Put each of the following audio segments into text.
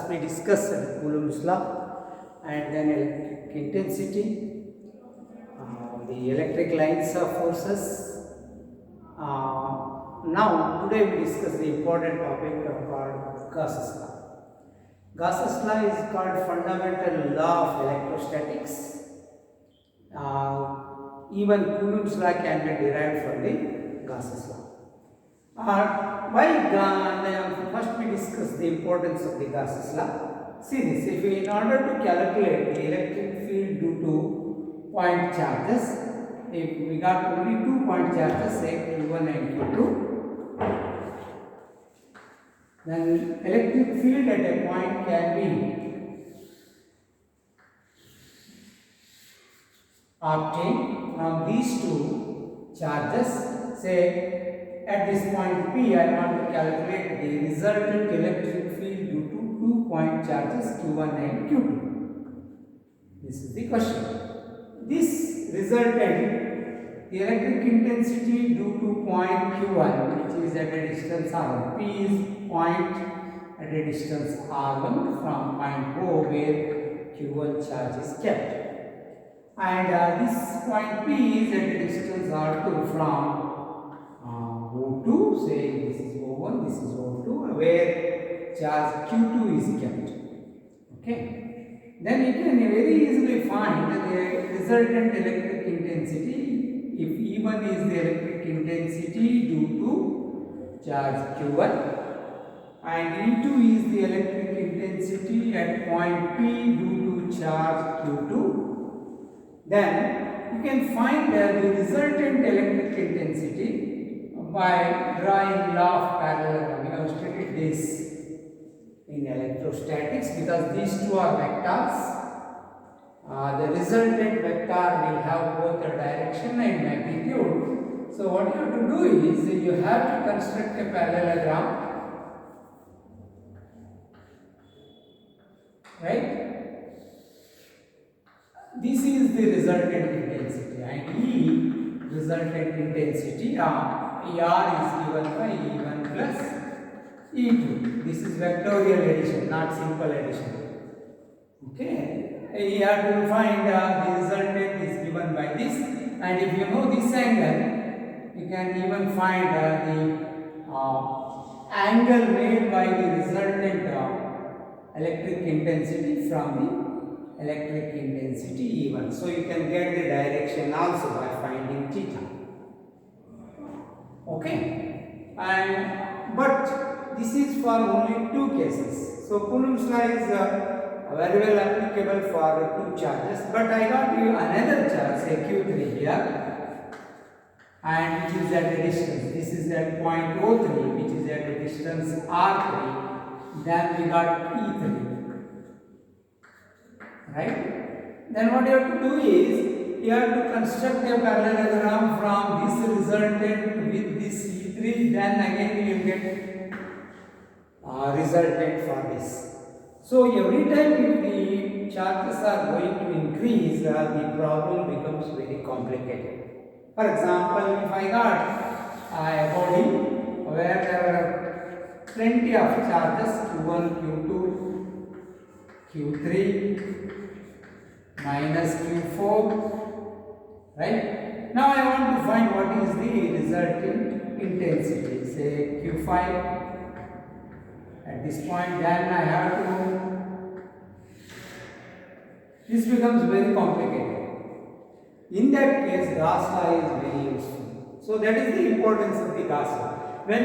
We discussed Coulomb's law and then electric intensity, the electric lines of forces. Now, today we discuss the important topic called Gauss's law. Gauss's law is called fundamental law of electrostatics. Even Coulomb's law can be derived from the Gauss's law. First we discuss the importance of the Gauss's law. See this, if we, in order to calculate the electric field due to point charges, if we got only 2 point charges, say Q1 and Q2, then electric field at a point can be obtained from these two charges. Say at this point P, I want to calculate the resultant electric field due to 2 point charges Q1 and Q2. This is the question. This resultant, the electric intensity due to point Q1, which is at a distance R1. P is point at a distance R1 from point O where Q1 charge is kept. And this point P is at a distance R2 from O2, say this is O1, this is O2, where charge Q2 is kept. Okay. Then you can very easily find the resultant electric intensity if E1 is the electric intensity due to charge Q1 and E2 is the electric intensity at point P due to charge Q2. Then you can find the resultant electric intensity by drawing law of parallelogram. We have studied this in electrostatics because these two are vectors. The resultant vector will have both a direction and magnitude. So what you have to do is you have to construct a parallelogram, right? This is the resultant intensity and E resultant intensity ER is given by E1 plus E2. This is vectorial addition, not simple addition. Okay, you have to find the resultant is given by this, and if you know this angle, you can even find the angle made by the resultant electric intensity from the electric intensity E1. So you can get the direction also by finding theta. Okay, but this is for only two cases. So Coulomb's law is very well applicable for two charges. But I got you another charge, say Q3 here, and which is at a distance. This is at point O3, which is at a distance R3. Then we got E3, right? Then what you have to do is you have to construct a parallelogram from this resultant with this E3, then again you will get resultant for this. So every time if the charges are going to increase, the problem becomes very complicated. For example, if I got a body where there are plenty of charges Q1, Q2, Q3, minus Q4, right? Now I want to find what is the resultant intensity, say Q5 at this point. Then I have to, this becomes very complicated. In that case, Gauss law is very useful. So that is the importance of the Gauss law. When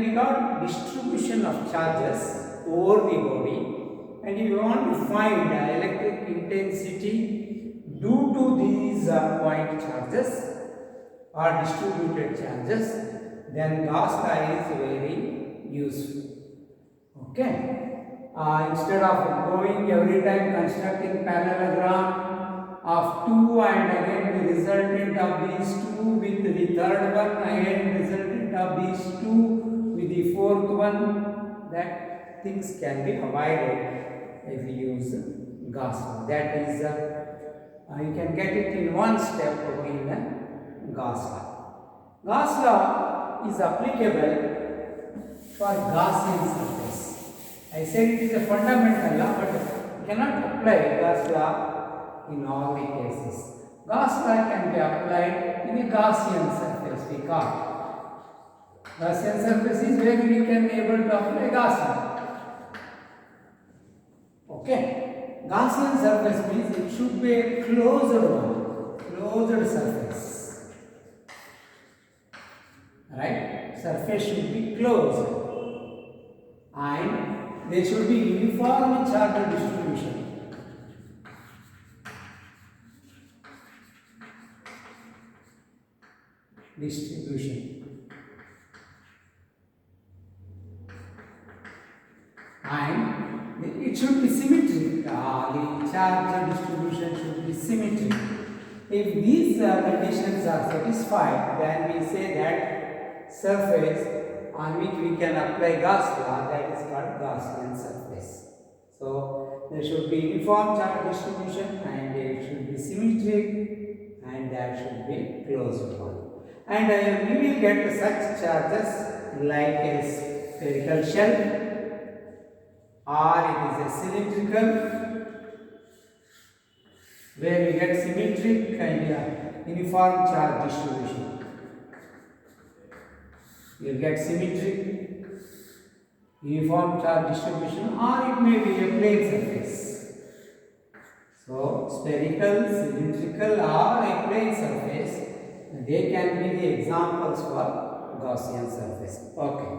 we got distribution of charges over the body, and if you want to find electric intensity due to these point charges or distributed charges, then Gauss law is very useful. Okay. Instead of going every time constructing parallelogram of two and again the resultant of these two with the third one, again resultant of these two with the fourth one, that things can be avoided if you use Gauss law. That is, you can get it in one step in Gauss law. Gauss law is applicable for Gaussian surface. I said it is a fundamental law, but you cannot apply Gauss law in all the cases. Gauss law can be applied in a Gaussian surface, we call. Gaussian surface is where we can able to apply Gauss law. Okay. Gaussian surface means it should be a closed one, closed surface. Right? Surface should be closed. And there should be uniform charge distribution. And it should be symmetric. The charge distribution should be symmetric. If these conditions are satisfied, then we say that surface on which we can apply Gauss law, that is called Gaussian surface. So there should be uniform charge distribution, and it should be symmetric, and there should be closed one. And we will get such charges like a spherical shell, or it is a cylindrical, where we get symmetric and uniform charge distribution. You will get symmetric, uniform charge distribution, or it may be a plane surface. So, spherical, cylindrical, or a plane surface, they can be the examples for Gaussian surface. Okay.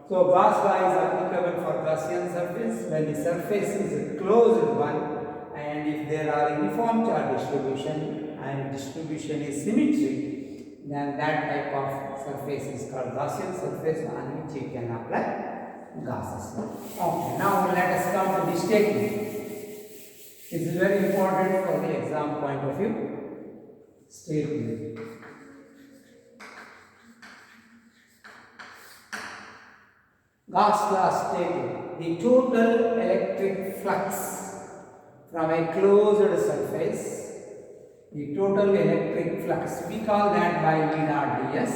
So, Gauss law is applicable for Gaussian surface when the surface is a closed one, and if there are uniform charge distribution and distribution is symmetric, then that type of surface is called Gaussian surface on which you can apply Gauss's law. Okay, now let us come to the statement. This is very important for the exam point of view. Statement. Gauss law stated the total electric flux from a closed surface, the total electric flux, we call that by E dot ds,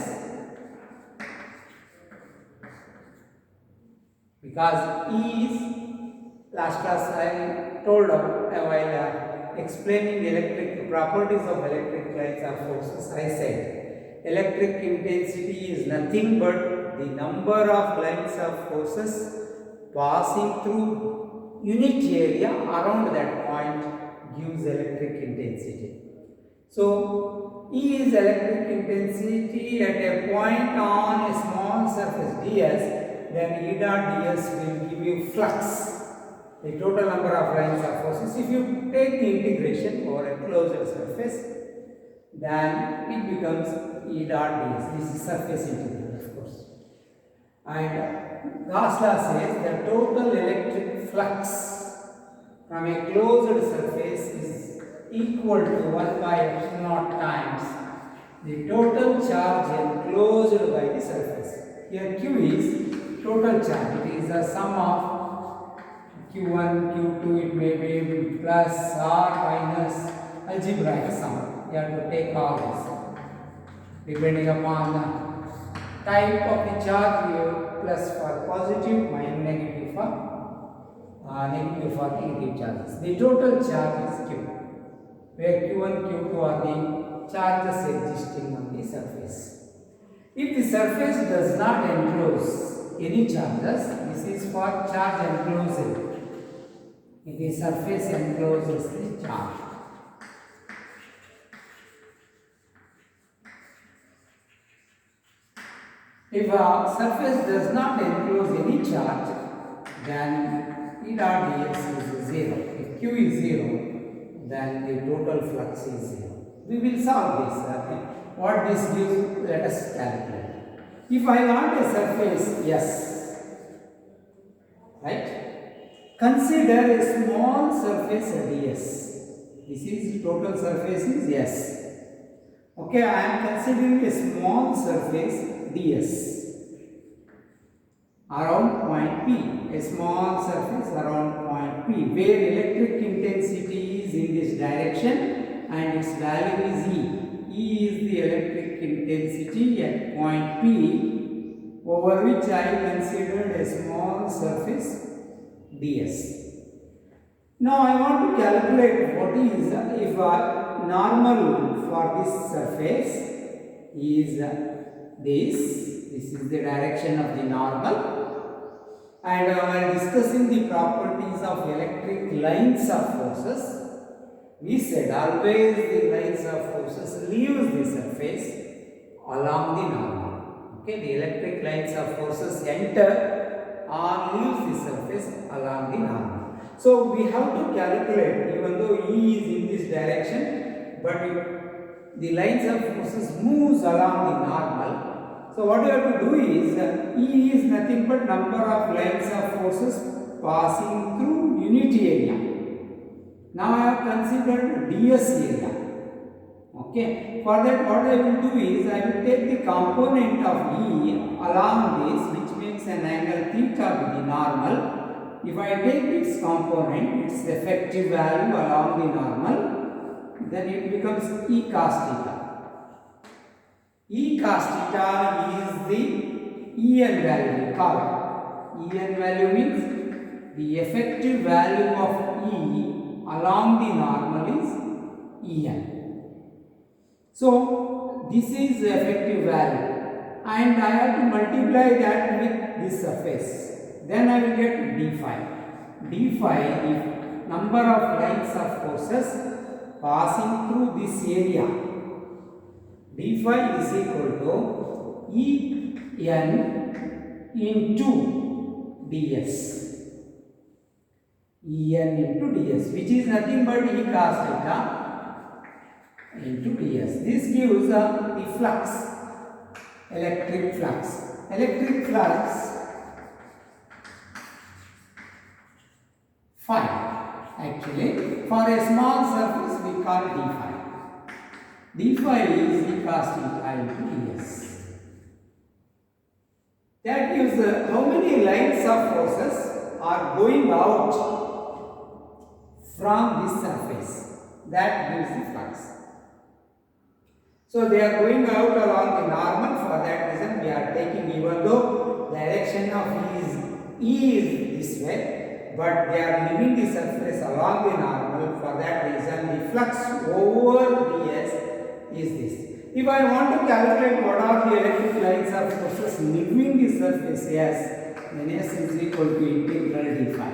because E is, last class I told while explaining the electric properties of electric lines or forces, I said electric intensity is nothing but the number of lines of forces passing through unit area around that point gives electric intensity. So, E is electric intensity at a point on a small surface ds, then E dot ds will give you flux, the total number of lines of forces. If you take the integration over a closed surface, then it becomes E dot ds. This is surface integral, of course. And Gauss law says the total electric flux from a closed surface is equal to 1 by epsilon naught times the total charge enclosed by the surface. Here Q is total charge. It is the sum of Q1, Q2, it may be plus or minus algebraic sum. You have to take all this. Depending upon the type of the charge, you have plus for positive, minus negative for negative charges. The total charge is Q, where Q1, Q2 are the charges existing on the surface. If the surface does not enclose any charges, this is for charge enclosure. If the surface encloses the charge. If a surface does not enclose any charge, then E dot ds is 0. If Q is 0, then the total flux is 0. We will solve this. What this gives, let us calculate. If I want a surface S, right? Consider a small surface ds. This is total surface is S. Okay, I am considering a small surface ds around point P, a small surface around point P, where electric intensity is in this direction and its value is E. E is the electric intensity at point P, over which I considered a small surface ds. Now I want to calculate what is if normal for this surface is this is the direction of the normal, and while discussing the properties of electric lines of forces, we said always the lines of forces leaves the surface along the normal. Okay, the electric lines of forces enter or leaves the surface along the normal. So we have to calculate, even though E is in this direction, but the lines of forces moves along the normal. So what we have to do is, E is nothing but number of lines of forces passing through unit area. Now I have considered ds area. Okay, for that what I will do is, I will take the component of E along this, which makes an angle theta with the normal. If I take its component, its effective value along the normal, then it becomes E cos theta. E cos theta is the En value we call. En value means the effective value of E along the normal is En. So this is the effective value, and I have to multiply that with this surface. Then I will get d phi. D phi is number of lines of forces passing through this area. D phi is equal to En into ds. En into ds, which is nothing but E cos theta into ds. This gives the flux, electric flux. Electric flux phi. Actually, for a small surface we call d phi. D phi is E cos theta into ds. That gives how many lines of forces are going out from this surface. That gives the flux. So they are going out along the normal. For that reason we are taking, even though direction of E is this way, but they are leaving the surface along the normal. For that reason the flux over ds is this. If I want to calculate what are the electric lines of forces leaving the surface S, then S is equal to integral d phi.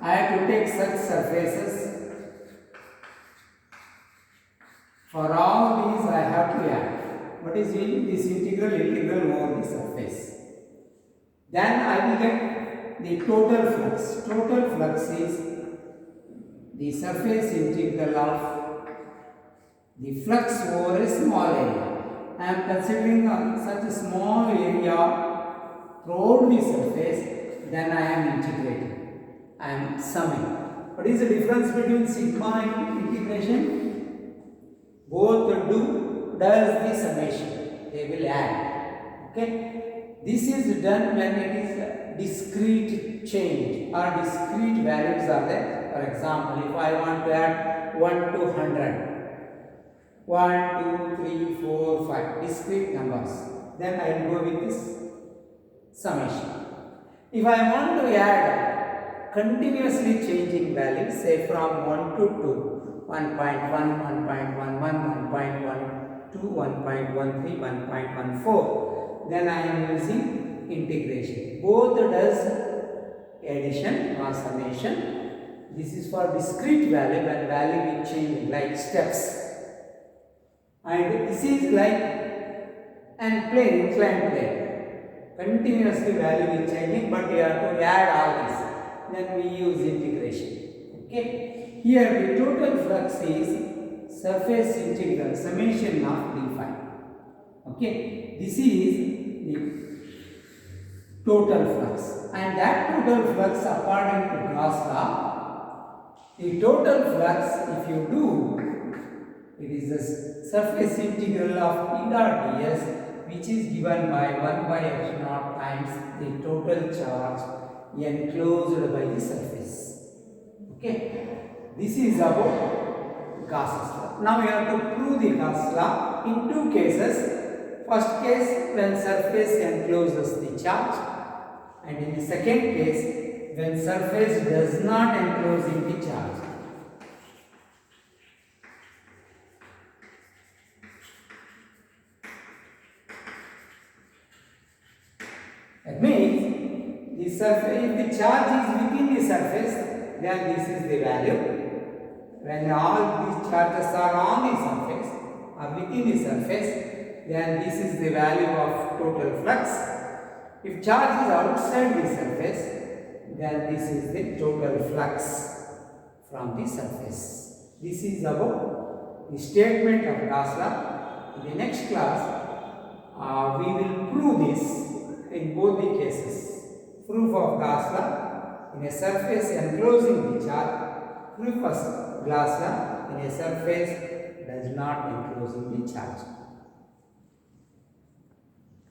I have to take such surfaces. For all these I have to add. What is this integral over the surface. Then I will get the total flux. Total flux is the surface integral of the flux over a small area. I am considering such a small area throughout the surface, then I am integrating. I am summing. What is the difference between sigma and integration? Both does the summation. They will add. Okay. This is done when it is discrete change or discrete values are there. For example, if I want to add 1 to 100. 1, 2, 3, 4, 5 discrete numbers, then I will go with this summation. If I want to add continuously changing values, say from 1 to 2, 1.1, 1.11, 1.12, 1.13, 1.14, then I am using integration. Both does addition or summation. This is for discrete value when value is changing, like steps. And this is like an plane, inclined plane. Continuously value is changing, but we have to add all this. Then we use integration. Okay. Here the total flux is surface integral summation of d phi. Okay. This is the total flux, and that total flux according to Gauss law, the total flux, if you do, it is the surface integral of E dot ds, which is given by 1 by epsilon naught times the total charge enclosed by the surface. Okay. This is about Gauss's law. Now we have to prove the Gauss law in two cases. First case, when surface encloses the charge, and in the second case when surface does not enclosing the charge. That means the surface, if the charge is within the surface, then this is the value. When all these charges are on the surface or within the surface, then this is the value of total flux. If charge is outside the surface, then this is the total flux from the surface. This is about the statement of Gauss law. In the next class, we will prove this in both the cases. Proof of Gauss law in a surface enclosing the charge, proof of Gauss law in a surface does not enclosing the charge.